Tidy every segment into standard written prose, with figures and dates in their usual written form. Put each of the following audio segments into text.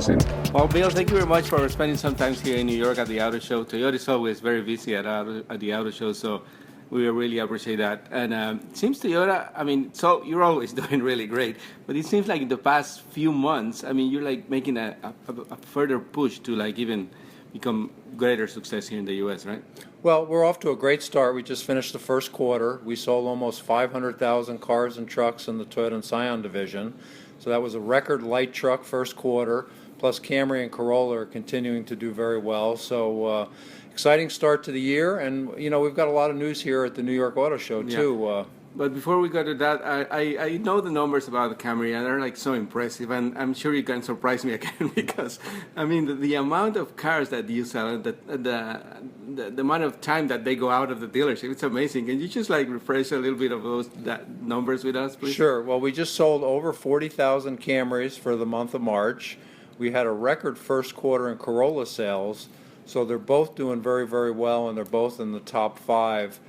visit. Well, Bill, thank you very much for spending some time here in New York at the auto show. Toyota is always very busy at the auto show, so we really appreciate that. And it seems Toyota, I mean, so you're always doing really great, but it seems like in the past few months, I mean, you're like making a further push to like even become greater success here in the U.S., right? Well, we're off to a great start. We just finished the first quarter. We sold almost 500,000 cars and trucks in the Toyota and Scion division. So that was a record light truck first quarter. Plus Camry and Corolla are continuing to do very well. So exciting start to the year. And, you know, we've got a lot of news here at the New York Auto Show, too. Yeah. But before we go to that, I know the numbers about the Camry, and they're like so impressive, and I'm sure you can surprise me again because, I mean, the amount of cars that you sell, and the amount of time that they go out of the dealership, it's amazing. Can you just like refresh a little bit of those numbers with us, please? Sure. Well, we just sold over 40,000 Camrys for the month of March. We had a record first quarter in Corolla sales, so they're both doing very, very well, and they're both in the top 5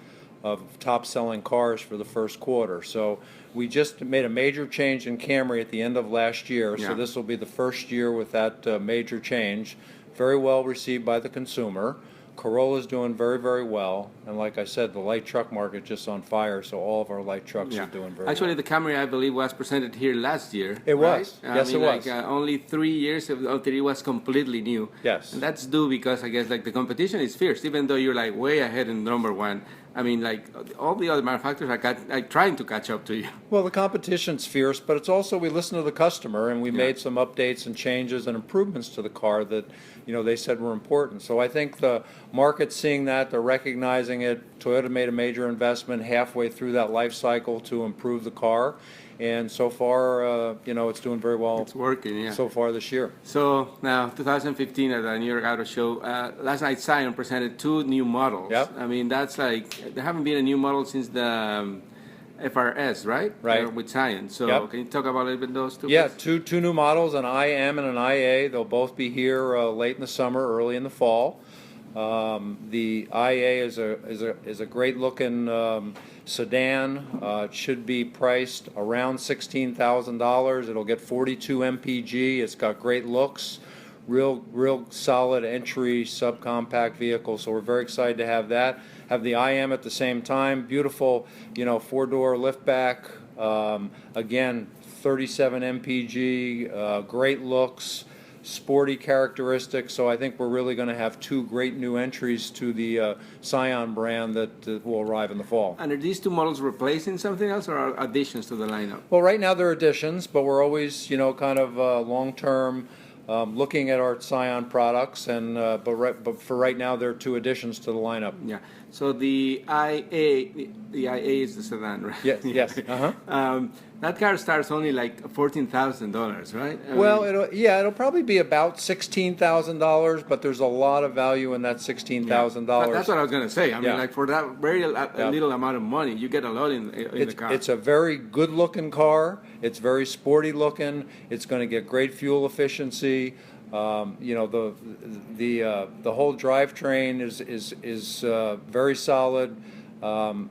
of top-selling cars for the first quarter. So we just made a major change in Camry at the end of last year, so this will be the first year with that major change. Very well received by the consumer. Corolla's doing very, very well, and like I said, the light truck market just on fire, so all of our light trucks are doing very Actually, well. the Camry, I believe, was presented here last year. It right? was. Yes, it was. Like, only 3 years until it was completely new. Yes. And that's due because, I guess, like the competition is fierce, even though you're like way ahead in number one. I mean, like all the other manufacturers are trying to catch up to you. Well, the competition's fierce, but it's also we listen to the customer, and we made some updates and changes and improvements to the car that, you know, they said were important. So I think the market's seeing that, they're recognizing it. Toyota made a major investment halfway through that life cycle to improve the car. And so far, you know, it's doing very well. It's working, so far this year. So now, 2015 at the New York Auto Show, last night Scion presented 2 new models. Yep. I mean, that's like, there haven't been a new model since the FRS, right? Right. With Scion. So can you talk about a little bit those two? Yeah, please? two new models, an IM and an IA. They'll both be here late in the summer, early in the fall. The IA is a great looking sedan. It should be priced around $16,000. It'll get 42 mpg. It's got great looks, real solid entry subcompact vehicle. So we're very excited to have that. Have the IM at the same time. Beautiful, you know, 4-door liftback. Again, 37 mpg. Great looks. Sporty characteristics, so I think we're really going to have 2 great new entries to the Scion brand that will arrive in the fall. And are these 2 models replacing something else or are additions to the lineup? Well, right now they're additions, but we're always, you know, kind of long-term looking at our Scion products, and but for right now they're 2 additions to the lineup. Yeah. So the IA is the sedan, right? Yes. Yes. That car starts only like $14,000, right? Well, it'll probably be about $16,000, but there's a lot of value in that $16,000. That's what I was going to say. I mean, like for that very little amount of money, you get a lot in the car. It's a very good-looking car. It's very sporty looking. It's going to get great fuel efficiency. You know, the whole drivetrain is very solid.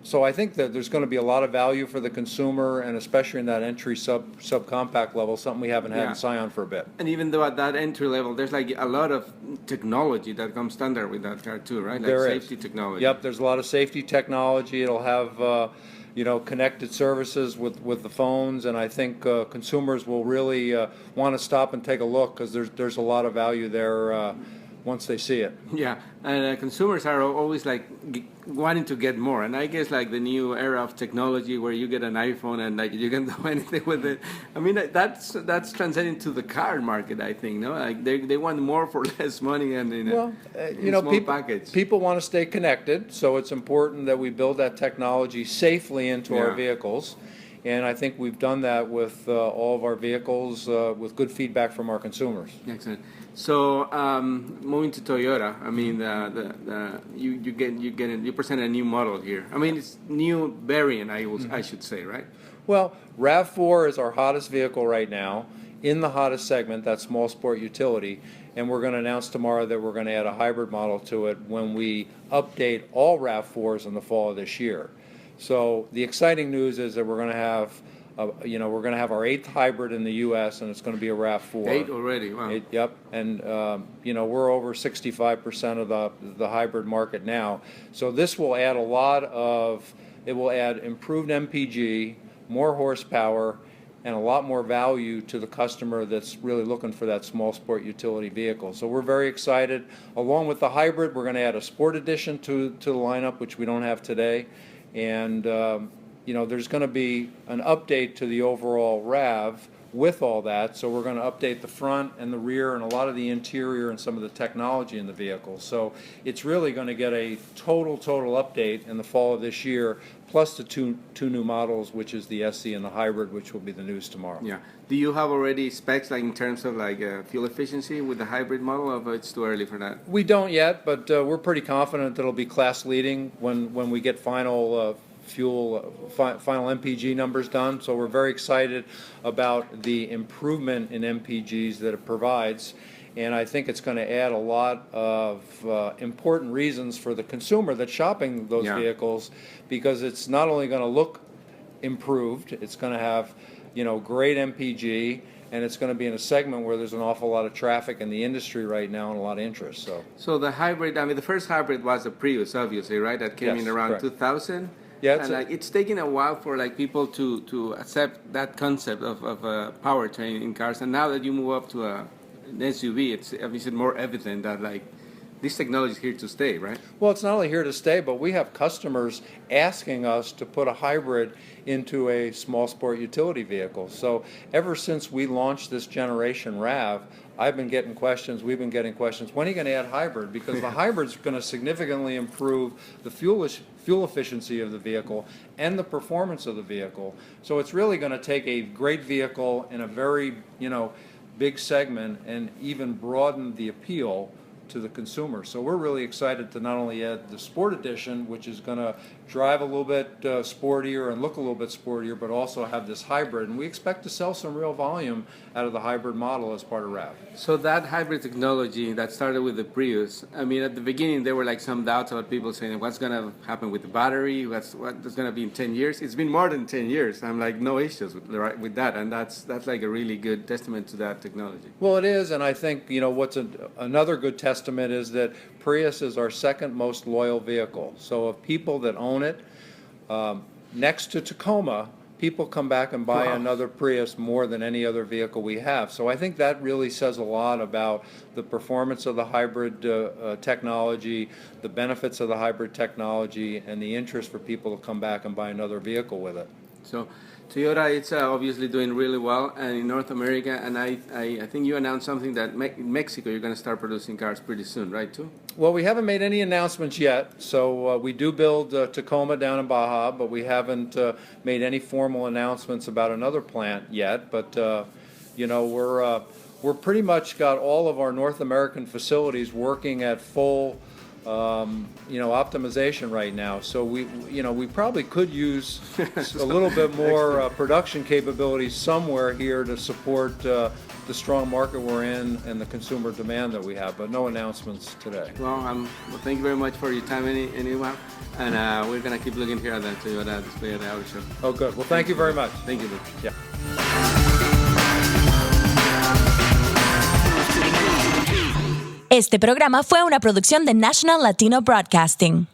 So I think that there's going to be a lot of value for the consumer, and especially in that entry subcompact level, something we haven't had in Scion for a bit. And even though at that entry level, there's like a lot of technology that comes standard with that car too, right? Like there safety technology. Yep, there's a lot of safety technology. It'll have you know, connected services with the phones, and I think consumers will really want to stop and take a look because there's a lot of value there once they see it. Yeah, and consumers are always like wanting to get more, and I guess like the new era of technology where you get an iPhone and like you can do anything with it. I mean, that's transcending to the car market, I think. No, like they want more for less money and in you know, small package. People want to stay connected, so it's important that we build that technology safely into our vehicles. And I think we've done that with all of our vehicles with good feedback from our consumers. Excellent. So moving to Toyota, I mean, you present a new model here. I mean, it's new variant, I should say, right? Well, RAV4 is our hottest vehicle right now in the hottest segment, that small sport utility. And we're going to announce tomorrow that we're going to add a hybrid model to it when we update all RAV4s in the fall of this year. So the exciting news is that we're going to have We're going to have our 8th hybrid in the U.S., and it's going to be a RAV4. 8 already, wow. Yep, and we're over 65% of the hybrid market now. So this will add it will add improved MPG, more horsepower, and a lot more value to the customer that's really looking for that small sport utility vehicle. So we're very excited. Along with the hybrid, we're going to add a sport edition to the lineup, which we don't have today. And, there's going to be an update to the overall RAV with all that. So we're going to update the front and the rear and a lot of the interior and some of the technology in the vehicle. So it's really going to get a total update in the fall of this year, plus the two new models, which is the SE and the hybrid, which will be the news tomorrow. Yeah. Do you have already specs like in terms of like fuel efficiency with the hybrid model, or it's too early for that? We don't yet, but we're pretty confident that it'll be class leading when we get final final MPG numbers done. So we're very excited about the improvement in MPGs that it provides. And I think it's going to add a lot of important reasons for the consumer that's shopping those vehicles, because it's not only going to look improved, it's going to have, great MPG, and it's going to be in a segment where there's an awful lot of traffic in the industry right now and a lot of interest. So the hybrid, the first hybrid was the Prius, obviously, right? That came in around 2000. Yeah, it's taken a while for people to accept that concept of a powertrain in cars, and now that you move up to an SUV, it's more evident that this technology is here to stay, right? Well, it's not only here to stay, but we have customers asking us to put a hybrid into a small sport utility vehicle. So ever since we launched this generation RAV, we've been getting questions, when are you going to add hybrid? Because the hybrid's going to significantly improve the fuel efficiency of the vehicle and the performance of the vehicle. So it's really going to take a great vehicle in a very, big segment and even broaden the appeal to the consumer. So we're really excited to not only add the Sport Edition, which is going to drive a little bit sportier and look a little bit sportier, but also have this hybrid. And we expect to sell some real volume out of the hybrid model as part of RAV. So that hybrid technology that started with the Prius, at the beginning there were some doubts about people saying what's going to happen with the battery, what's going to be in 10 years. It's been more than 10 years. I'm no issues with that, and that's a really good testament to that technology. Well, it is, and I think what's another good testament is that Prius is our second most loyal vehicle. So of people that own it, next to Tacoma, people come back and buy another Prius more than any other vehicle we have. So I think that really says a lot about the performance of the hybrid technology, the benefits of the hybrid technology, and the interest for people to come back and buy another vehicle with it. So Toyota, it's obviously doing really well and in North America, and I think you announced something that in Mexico you're going to start producing cars pretty soon, right, too? Well, we haven't made any announcements yet. So we do build Tacoma down in Baja, but we haven't made any formal announcements about another plant yet. But, we're pretty much got all of our North American facilities working at full optimization right now. So we probably could use a little bit more production capabilities somewhere here to support the strong market we're in and the consumer demand that we have, but no announcements today. Well, thank you very much for your time anyone, and we're going to keep looking here at the Toyota display at the auto show. Oh, good. Well, thank you very much. Thank you, Luke. Yeah. Este programa fue una producción de National Latino Broadcasting.